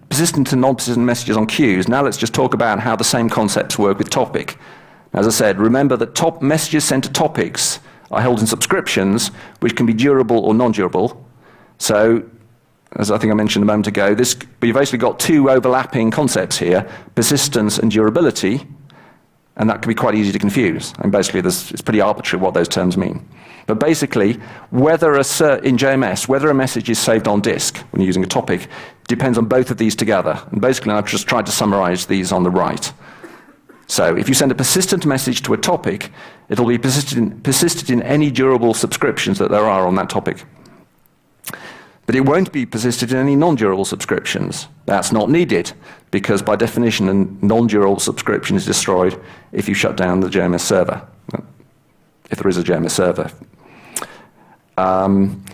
persistent and non-persistent messages on queues. Now let's just talk about how the same concepts work with topic. As I said, remember that messages sent to topics are held in subscriptions, which can be durable or non-durable. So, as I think I mentioned a moment ago, we've basically got two overlapping concepts here, persistence and durability, and that can be quite easy to confuse. And basically, it's pretty arbitrary what those terms mean. But basically, in JMS, whether a message is saved on disk when you're using a topic depends on both of these together. And basically, I've just tried to summarize these on the right. So if you send a persistent message to a topic, it'll be persisted in any durable subscriptions that there are on that topic. But it won't be persisted in any non-durable subscriptions. That's not needed, because by definition, a non-durable subscription is destroyed if you shut down the JMS server, if there is a JMS server.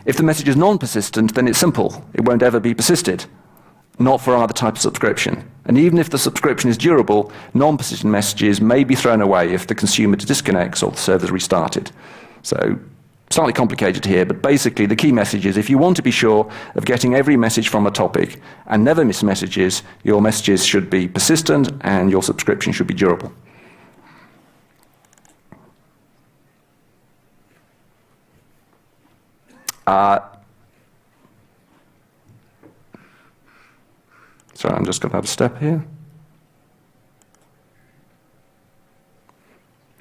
If the message is non-persistent, then it's simple. It won't ever be persisted, not for either type of subscription. And even if the subscription is durable, non-persistent messages may be thrown away if the consumer disconnects or the server is restarted. So, slightly complicated here, but basically the key message is if you want to be sure of getting every message from a topic and never miss messages, your messages should be persistent and your subscription should be durable. Sorry, I'm just going to have a step here.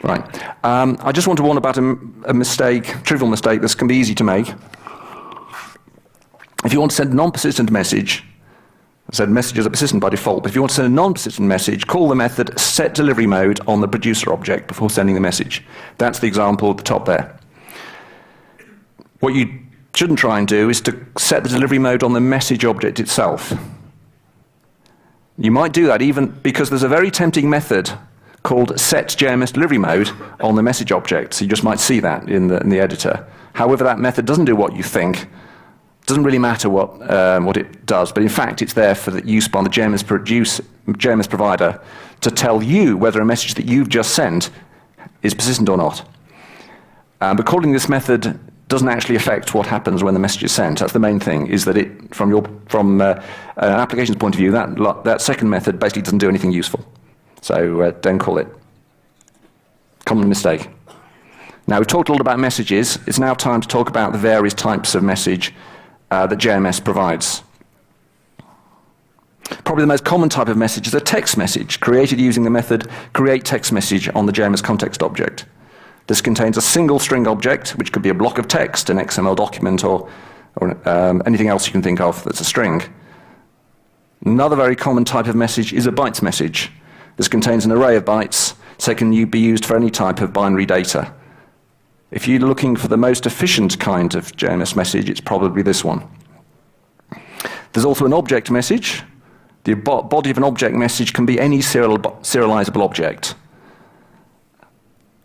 Right. I just want to warn about a mistake, trivial mistake that can be easy to make. If you want to send a non-persistent message, I said messages are persistent by default, but if you want to send a non-persistent message, call the method setDeliveryMode on the producer object before sending the message. That's the example at the top there. What you shouldn't try and do is to set the delivery mode on the message object itself. You might do that even because there's a very tempting method called setJMSDeliveryMode on the message object. So you just might see that in the editor. However, that method doesn't do what you think. It doesn't really matter what it does, but in fact it's there for the use by the JMS provider to tell you whether a message that you've just sent is persistent or not. But calling this method doesn't actually affect what happens when the message is sent. That's the main thing, is that it, from an application's point of view, that second method basically doesn't do anything useful. So don't call it. Common mistake. Now, we've talked a lot about messages. It's now time to talk about the various types of message that JMS provides. Probably the most common type of message is a text message created using the method createTextMessage on the JMSContext object. This contains a single string object, which could be a block of text, an XML document, or anything else you can think of that's a string. Another very common type of message is a bytes message. This contains an array of bytes, so it can be used for any type of binary data. If you're looking for the most efficient kind of JMS message, it's probably this one. There's also an object message. The body of an object message can be any serializable object,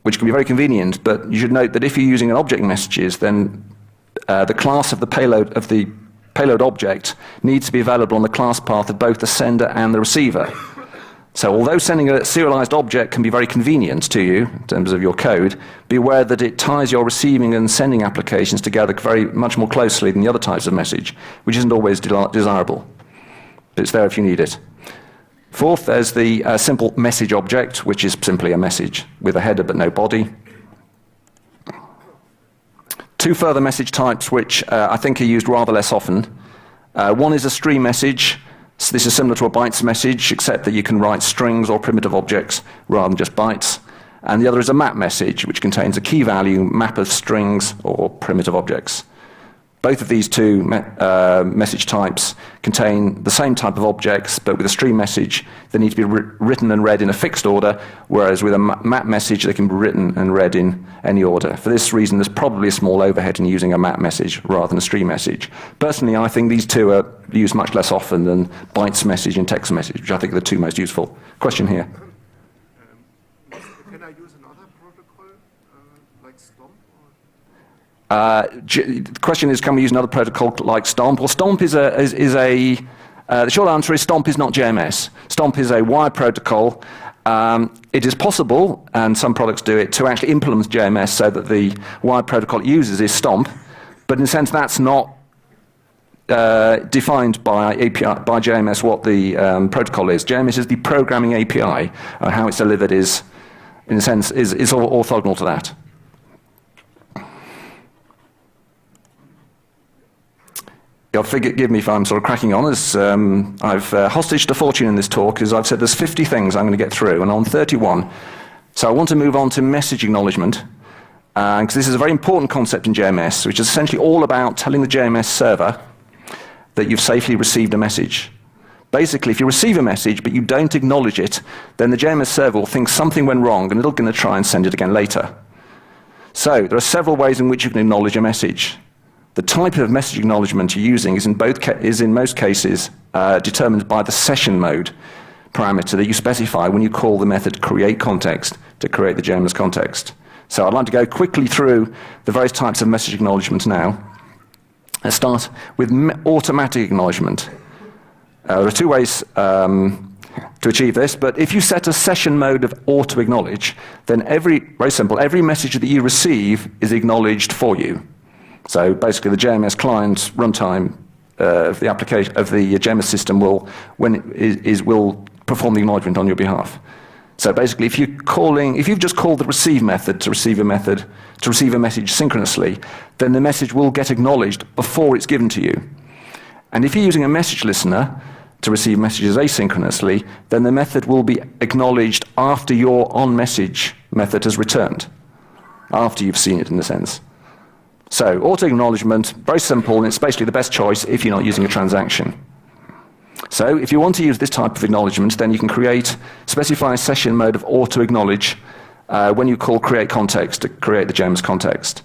which can be very convenient, but you should note that if you're using an object messages, then the class of the payload object needs to be available on the class path of both the sender and the receiver. So although sending a serialized object can be very convenient to you in terms of your code, be aware that it ties your receiving and sending applications together very much more closely than the other types of message, which isn't always desirable. But it's there if you need it. Fourth, there's the simple message object, which is simply a message with a header but no body. Two further message types which I think are used rather less often. One is a stream message. So this is similar to a bytes message, except that you can write strings or primitive objects rather than just bytes. And the other is a map message, which contains a key value map of strings or primitive objects. Both of these two message types contain the same type of objects, but with a stream message, they need to be written and read in a fixed order, whereas with a map message, they can be written and read in any order. For this reason, there's probably a small overhead in using a map message rather than a stream message. Personally, I think these two are used much less often than bytes message and text message, which I think are the two most useful. Question here. Can I use another protocol, like Stomp? The question is, can we use another protocol like Stomp? Well, Stomp the short answer is Stomp is not JMS. Stomp is a wired protocol. It is possible, and some products do it, to actually implement JMS so that the wired protocol it uses is Stomp, but in a sense that's not defined by JMS what the protocol is. JMS is the programming API, and how it's delivered is, in a sense, is orthogonal to that. You'll forgive me if I'm sort of cracking on, as I've hostaged a fortune in this talk, as I've said there's 50 things I'm going to get through, and I'm on 31. So I want to move on to message acknowledgement, because this is a very important concept in JMS, which is essentially all about telling the JMS server that you've safely received a message. Basically, if you receive a message but you don't acknowledge it, then the JMS server will think something went wrong, and it's going to try and send it again later. So there are several ways in which you can acknowledge a message. The type of message acknowledgement you're using is in most cases determined by the session mode parameter that you specify when you call the method createContext to create the JMS context. So I'd like to go quickly through the various types of message acknowledgement now. Let's start with automatic acknowledgement. There are two ways to achieve this, but if you set a session mode of auto-acknowledge, then very simple, every message that you receive is acknowledged for you. So basically, the JMS client runtime of the application of the JMS system will perform the acknowledgement on your behalf. So basically, if you've just called the receive method to receive a message synchronously, then the message will get acknowledged before it's given to you. And if you're using a message listener to receive messages asynchronously, then the method will be acknowledged after your onMessage method has returned, after you've seen it in a sense. So auto-acknowledgement, very simple, and it's basically the best choice if you're not using a transaction. So if you want to use this type of acknowledgement, then you can specify a session mode of auto-acknowledge when you call createContext to create the JMS context.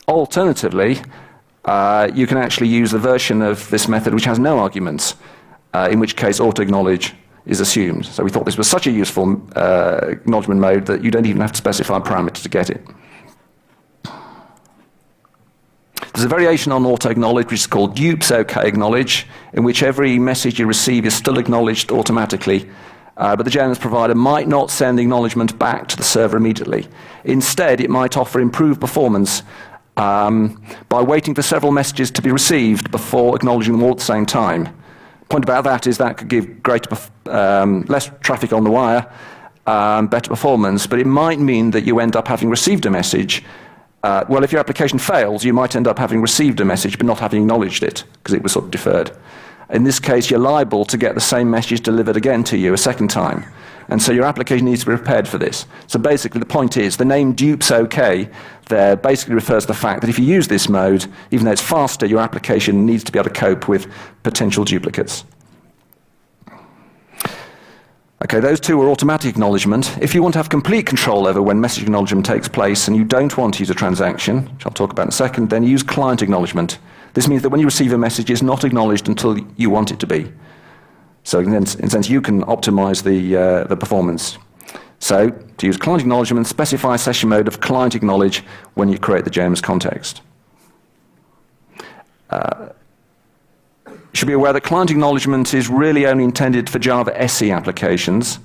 Alternatively, you can actually use the version of this method which has no arguments, in which case auto-acknowledge is assumed. So we thought this was such a useful acknowledgement mode that you don't even have to specify a parameter to get it. There's a variation on auto-acknowledge which is called dupes OK acknowledge, in which every message you receive is still acknowledged automatically but the JMS provider might not send the acknowledgement back to the server immediately. Instead, it might offer improved performance by waiting for several messages to be received before acknowledging them all at the same time. The point about that is that could give greater, less traffic on the wire, better performance, but it might mean that you end up having received a message. Well, if your application fails, you might end up having received a message but not having acknowledged it because it was sort of deferred. In this case, you're liable to get the same message delivered again to you a second time. And so your application needs to be prepared for this. So basically the point is the name dupes OK there basically refers to the fact that if you use this mode, even though it's faster, your application needs to be able to cope with potential duplicates. Okay, those two are automatic acknowledgement. If you want to have complete control over when message acknowledgement takes place and you don't want to use a transaction, which I'll talk about in a second, then use client acknowledgement. This means that when you receive a message, it's not acknowledged until you want it to be. So in a sense, you can optimize the performance. So to use client acknowledgement, specify a session mode of client acknowledge when you create the JMS context. You should be aware that client acknowledgement is really only intended for Java SE applications.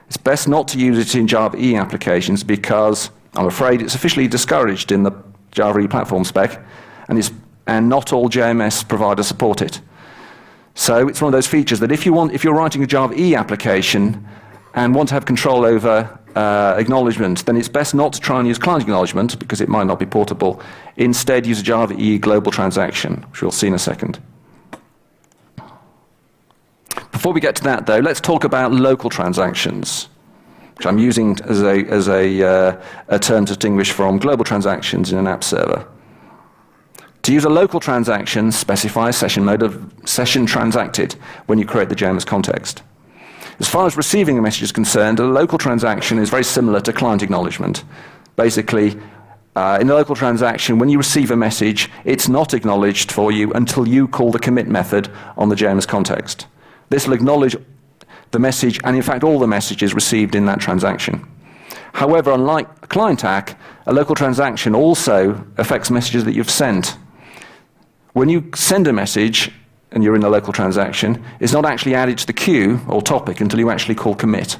It's best not to use it in Java E applications because I'm afraid it's officially discouraged in the Java E platform spec, and not all JMS providers support it. So it's one of those features that if you're writing a Java E application and want to have control over acknowledgement, then it's best not to try and use client acknowledgement because it might not be portable. Instead, use a Java E global transaction, which we'll see in a second. Before we get to that, though, let's talk about local transactions, which I'm using as a term to distinguish from global transactions in an app server. To use a local transaction, specify a session mode of session transacted when you create the JMS context. As far as receiving a message is concerned, a local transaction is very similar to client acknowledgement. Basically, in a local transaction, when you receive a message, it's not acknowledged for you until you call the commit method on the JMS context. This will acknowledge the message and, in fact, all the messages received in that transaction. However, unlike a client ACK, a local transaction also affects messages that you've sent. When you send a message and you're in a local transaction, it's not actually added to the queue or topic until you actually call commit.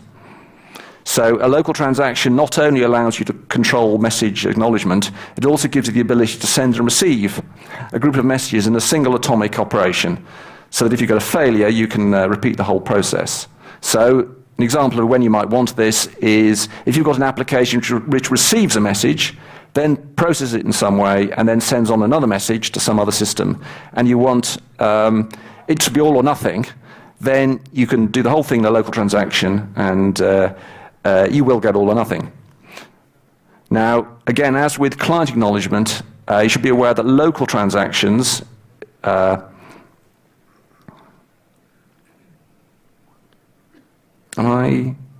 So a local transaction not only allows you to control message acknowledgement, it also gives you the ability to send and receive a group of messages in a single atomic operation, so that if you've got a failure, you can repeat the whole process. So an example of when you might want this is if you've got an application which receives a message, then processes it in some way, and then sends on another message to some other system, and you want it to be all or nothing, then you can do the whole thing in a local transaction, and you will get all or nothing. Now, again, as with client acknowledgement, you should be aware that local transactions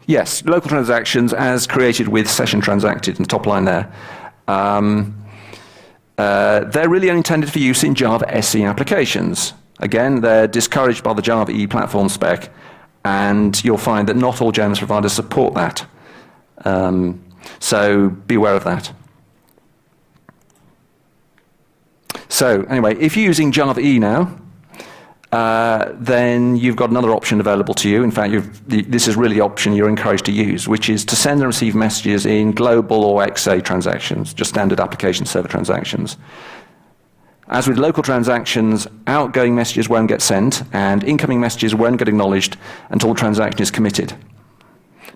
Yes, local transactions as created with session transacted in the top line there. They're really only intended for use in Java SE applications. Again, they're discouraged by the Java E platform spec, and you'll find that not all JMS providers support that. So be aware of that. So anyway, if you're using Java E now, then you've got another option available to you. In fact, this is really the option you're encouraged to use, which is to send and receive messages in global or XA transactions, just standard application server transactions. As with local transactions, outgoing messages won't get sent, and incoming messages won't get acknowledged until the transaction is committed.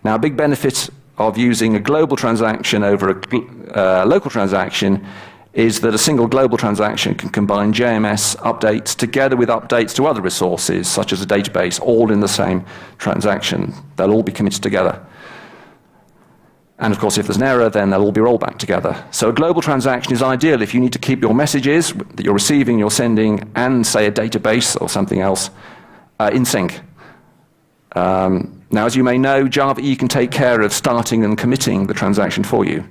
Now, a big benefit of using a global transaction over a local transaction is that a single global transaction can combine JMS updates together with updates to other resources, such as a database, all in the same transaction. They'll all be committed together. And of course, if there's an error, then they'll all be rolled back together. So a global transaction is ideal if you need to keep your messages that you're receiving, you're sending, and say a database or something else in sync. Now, as you may know, Java E can take care of starting and committing the transaction for you.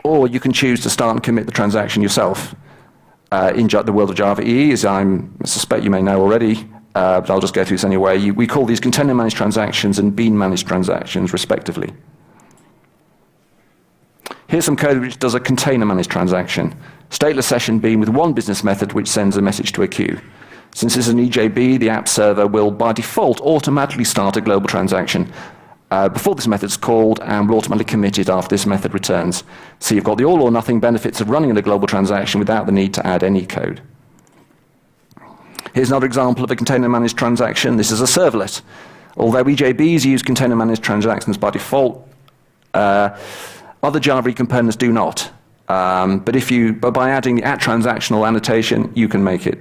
Or you can choose to start and commit the transaction yourself. In the world of Java EE, as I suspect you may know already, but I'll just go through this anyway, we call these container-managed transactions and bean-managed transactions, respectively. Here's some code which does a container-managed transaction. Stateless session bean with one business method which sends a message to a queue. Since it's an EJB, the app server will, by default, automatically start a global transaction before this method's called and will automatically commit it after this method returns. So you've got the all or nothing benefits of running a global transaction without the need to add any code. Here's another example of a container-managed transaction. This is a servlet. Although EJBs use container-managed transactions by default, other Java components do not. But by adding the @transactional annotation, you can make it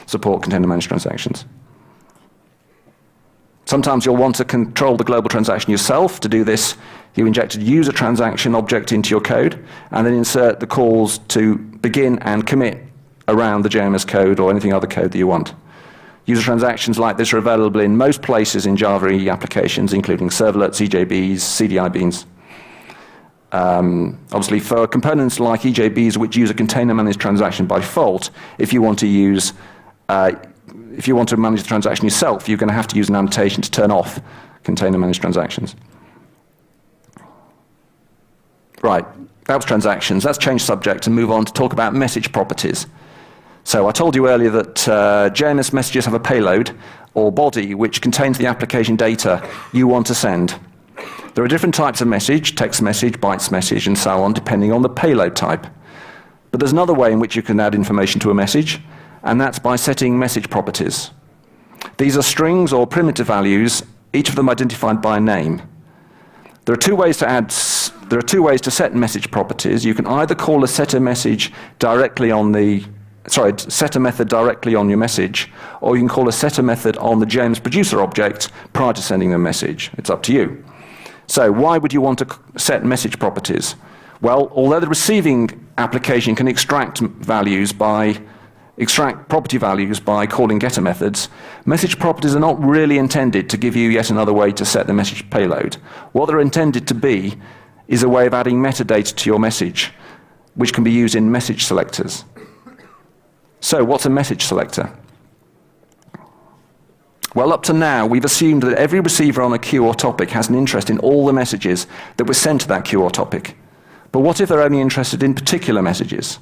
support container-managed transactions. Sometimes you'll want to control the global transaction yourself. To do this, you inject a user transaction object into your code, and then insert the calls to begin and commit around the JMS code or anything other code that you want. User transactions like this are available in most places in Java EE applications, including servlets, EJBs, CDI beans. Obviously, for components like EJBs which use a container-managed transaction by default, if you want to manage the transaction yourself, you're going to have to use an annotation to turn off container-managed transactions. Right, that was transactions. Let's change subject and move on to talk about message properties. So I told you earlier that JMS messages have a payload or body which contains the application data you want to send. There are different types of message, text message, bytes message, and so on, depending on the payload type. But there's another way in which you can add information to a message, and that's by setting message properties. These are strings or primitive values, each of them identified by a name. There are two ways to set message properties. You can either call a setter message directly on the setter method directly on your message, or you can call a setter method on the JMSProducer object prior to sending the message. It's up to you. So why would you want to set message properties? Well, although the receiving application can extract property values by calling getter methods, message properties are not really intended to give you yet another way to set the message payload. What they're intended to be is a way of adding metadata to your message, which can be used in message selectors. So what's a message selector? Well, up to now, we've assumed that every receiver on a queue or topic has an interest in all the messages that were sent to that queue or topic. But what if they're only interested in particular messages?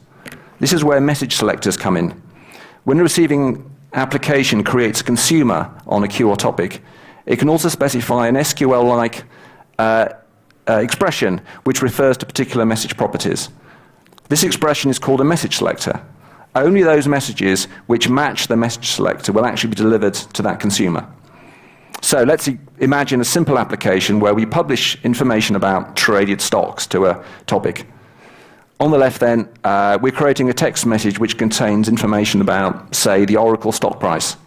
This is where message selectors come in. When a receiving application creates a consumer on a queue or topic, it can also specify an SQL-like expression which refers to particular message properties. This expression is called a message selector. Only those messages which match the message selector will actually be delivered to that consumer. So let's imagine a simple application where we publish information about traded stocks to a topic. On the left then, we're creating a text message which contains information about, say, the Oracle stock price.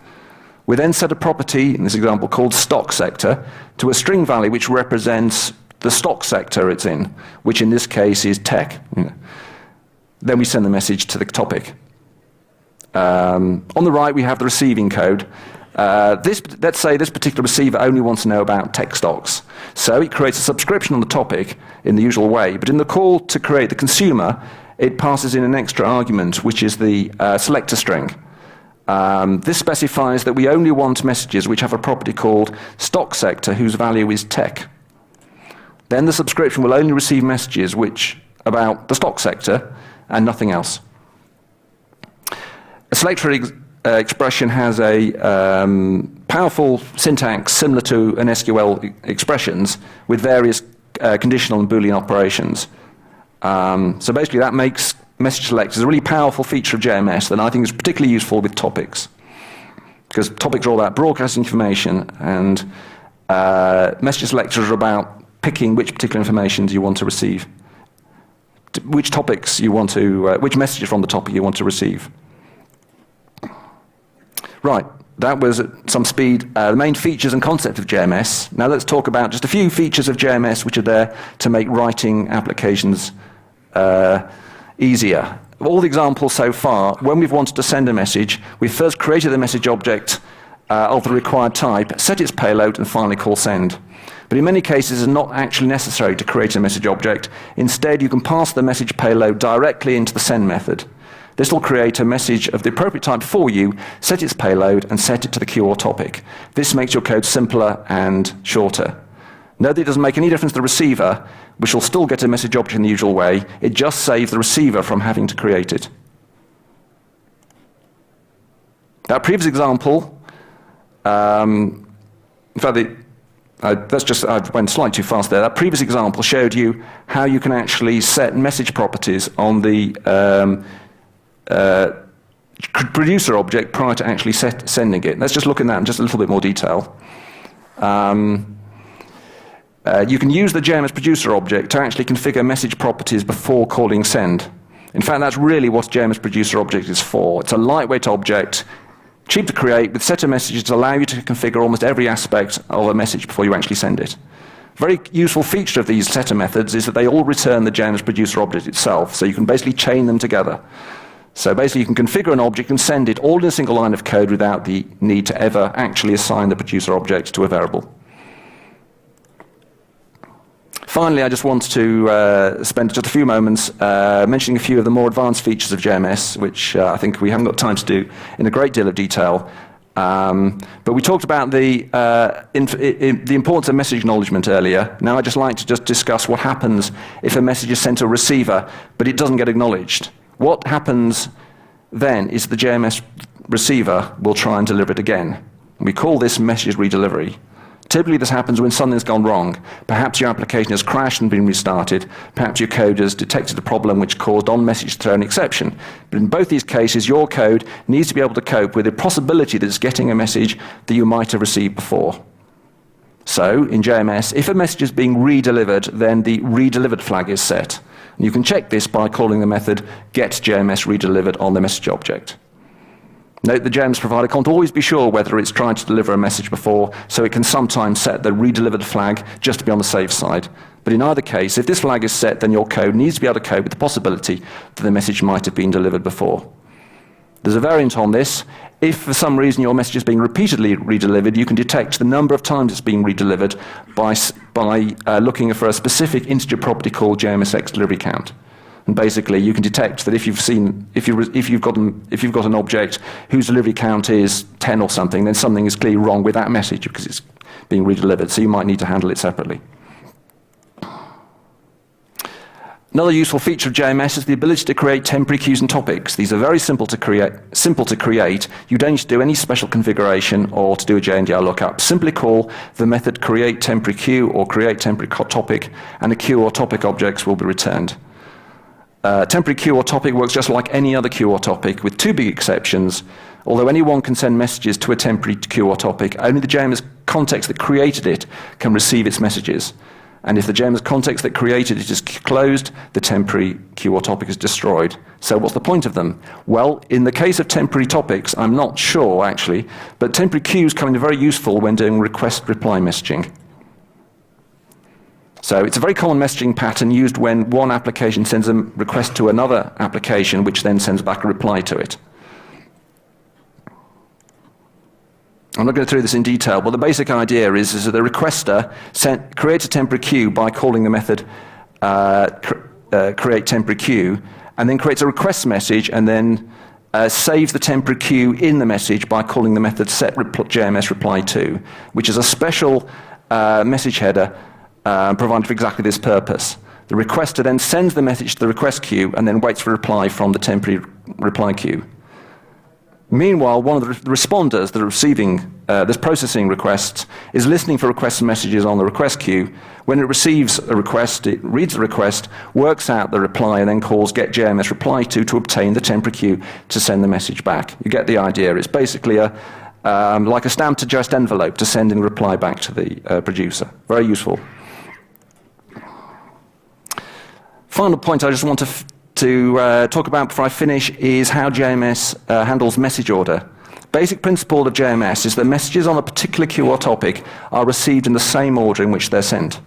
We then set a property, in this example called stock sector, to a string value which represents the stock sector it's in, which in this case is tech. Then we send the message to the topic. On the right, we have the receiving code. Let's say this particular receiver only wants to know about tech stocks. So it creates a subscription on the topic in the usual way, but in the call to create the consumer, it passes in an extra argument, which is the selector string. This specifies that we only want messages which have a property called stock sector whose value is tech. Then the subscription will only receive messages about the stock sector and nothing else. A selector expression has a powerful syntax similar to an SQL expressions with various conditional and Boolean operations. So basically that makes message selectors a really powerful feature of JMS that I think is particularly useful with topics. Because topics are all about broadcasting information, and message selectors are about picking which particular information you want to receive, which topics you want to, which messages from the topic you want to receive. Right, that was at some speed the main features and concept of JMS. Now let's talk about just a few features of JMS which are there to make writing applications easier. Of all the examples so far, when we've wanted to send a message, we've first created the message object of the required type, set its payload, and finally call send. But in many cases, it's not actually necessary to create a message object. Instead, you can pass the message payload directly into the send method. This will create a message of the appropriate type for you, set its payload, and set it to the queue or topic. This makes your code simpler and shorter. Note that it doesn't make any difference to the receiver, which will still get a message object in the usual way. It just saves the receiver from having to create it. That previous example, in fact, I went slightly too fast there. That previous example showed you how you can actually set message properties on the producer object prior to actually sending it. Let's just look at that in just a little bit more detail. You can use the JMSProducer object to actually configure message properties before calling send. In fact, that's really what JMSProducer object is for. It's a lightweight object, cheap to create, with set of messages to allow you to configure almost every aspect of a message before you actually send it. A very useful feature of these setter methods is that they all return the JMSProducer object itself, so you can basically chain them together. So basically you can configure an object and send it all in a single line of code without the need to ever actually assign the producer object to a variable. Finally, I just want to spend just a few moments mentioning a few of the more advanced features of JMS, which I think we haven't got time to do in a great deal of detail. But we talked about the importance of message acknowledgement earlier. Now I'd just like to just discuss what happens if a message is sent to a receiver, but it doesn't get acknowledged. What happens then is the JMS receiver will try and deliver it again. We call this message redelivery. Typically this happens when something's gone wrong. Perhaps your application has crashed and been restarted. Perhaps your code has detected a problem which caused on-message throw an exception. But in both these cases, your code needs to be able to cope with the possibility that it's getting a message that you might have received before. So in JMS, if a message is being redelivered, then the redelivered flag is set. And you can check this by calling the method getJMSRedelivered on the message object. Note the JMS provider can't always be sure whether it's trying to deliver a message before, so it can sometimes set the redelivered flag just to be on the safe side. But in either case, if this flag is set, then your code needs to be able to cope with the possibility that the message might have been delivered before. There's a variant on this. If for some reason your message is being repeatedly redelivered, you can detect the number of times it's being redelivered by looking for a specific integer property called JMSX delivery count. And basically, you can detect that if you've got an object whose delivery count is 10 or something, then something is clearly wrong with that message because it's being redelivered. So you might need to handle it separately. Another useful feature of JMS is the ability to create temporary queues and topics. These are very simple to create. You don't need to do any special configuration or to do a JNDR lookup. Simply call the method create temporary queue or create temporary topic, and the queue or topic objects will be returned. Temporary queue or topic works just like any other queue or topic, with two big exceptions. Although anyone can send messages to a temporary queue or topic, only the JMS context that created it can receive its messages. And if the JMS context that created it is closed, the temporary queue or topic is destroyed. So what's the point of them? Well, in the case of temporary topics, I'm not sure actually, but temporary queues come in very useful when doing request-reply messaging. So it's a very common messaging pattern used when one application sends a request to another application, which then sends back a reply to it. I'm not going to go through this in detail, but the basic idea is that the requester creates a temporary queue by calling the method create temporary queue, and then creates a request message, and then saves the temporary queue in the message by calling the method setJMS reply to, which is a special message header provided for exactly this purpose. The requester then sends the message to the request queue and then waits for a reply from the temporary reply queue. Meanwhile, one of the responders that are receiving this processing requests is listening for requests and messages on the request queue. When it receives a request, it reads the request, works out the reply, and then calls getJMS reply to obtain the temporary queue to send the message back. You get the idea. It's basically like a stamped addressed envelope to send in reply back to the producer. Very useful. Final point I just want to talk about before I finish is how JMS handles message order. Basic principle of JMS is that messages on a particular queue or topic are received in the same order in which they're sent.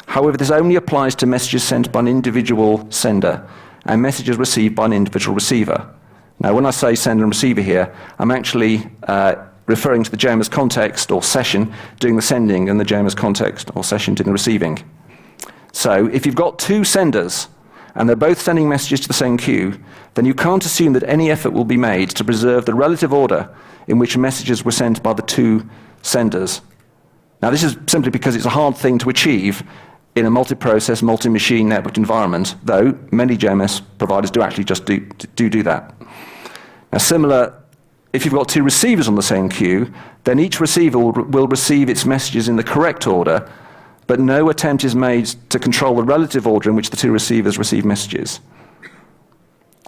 However, this only applies to messages sent by an individual sender and messages received by an individual receiver. Now, when I say sender and receiver here, I'm actually referring to the JMS context or session doing the sending and the JMS context or session doing the receiving. So if you've got two senders and they're both sending messages to the same queue, then you can't assume that any effort will be made to preserve the relative order in which messages were sent by the two senders. Now, this is simply because it's a hard thing to achieve in a multi-process, multi-machine networked environment, though many JMS providers do actually just do that. Now, similar if you've got two receivers on the same queue, then each receiver will receive its messages in the correct order, but no attempt is made to control the relative order in which the two receivers receive messages.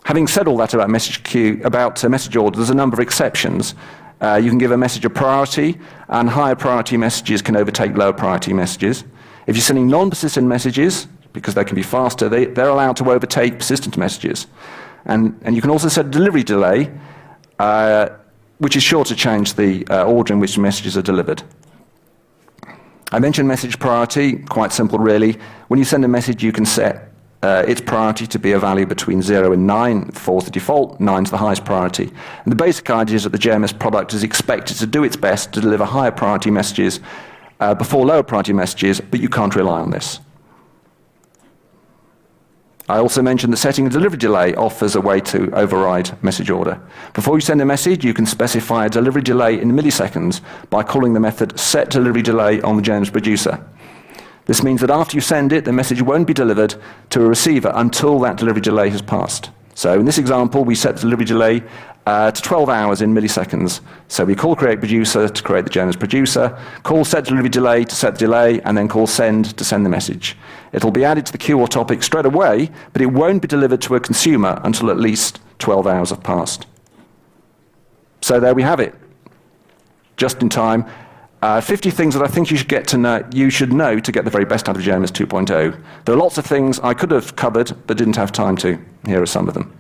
Having said all that about message order, there's a number of exceptions. You can give a message a priority, and higher priority messages can overtake lower priority messages. If you're sending non-persistent messages, because they can be faster, they're allowed to overtake persistent messages. And you can also set a delivery delay, which is sure to change the order in which the messages are delivered. I mentioned message priority, quite simple really. When you send a message, you can set its priority to be a value between 0 and 9. 4 is the default, 9 is the highest priority. And the basic idea is that the JMS product is expected to do its best to deliver higher priority messages before lower priority messages, but you can't rely on this. I also mentioned that setting a delivery delay offers a way to override message order. Before you send a message, you can specify a delivery delay in milliseconds by calling the method setDeliveryDelay on the JMSProducer. This means that after you send it, the message won't be delivered to a receiver until that delivery delay has passed. So in this example, we set the delivery delay to 12 hours in milliseconds. So we call createProducer to create the JMSProducer, call setDeliveryDelay to set the delay, and then call send to send the message. It'll be added to the queue or topic straight away, but it won't be delivered to a consumer until at least 12 hours have passed. So there we have it, just in time. 50 things that I think you should know to get the very best out of JMS 2.0. There are lots of things I could have covered but didn't have time to. Here are some of them.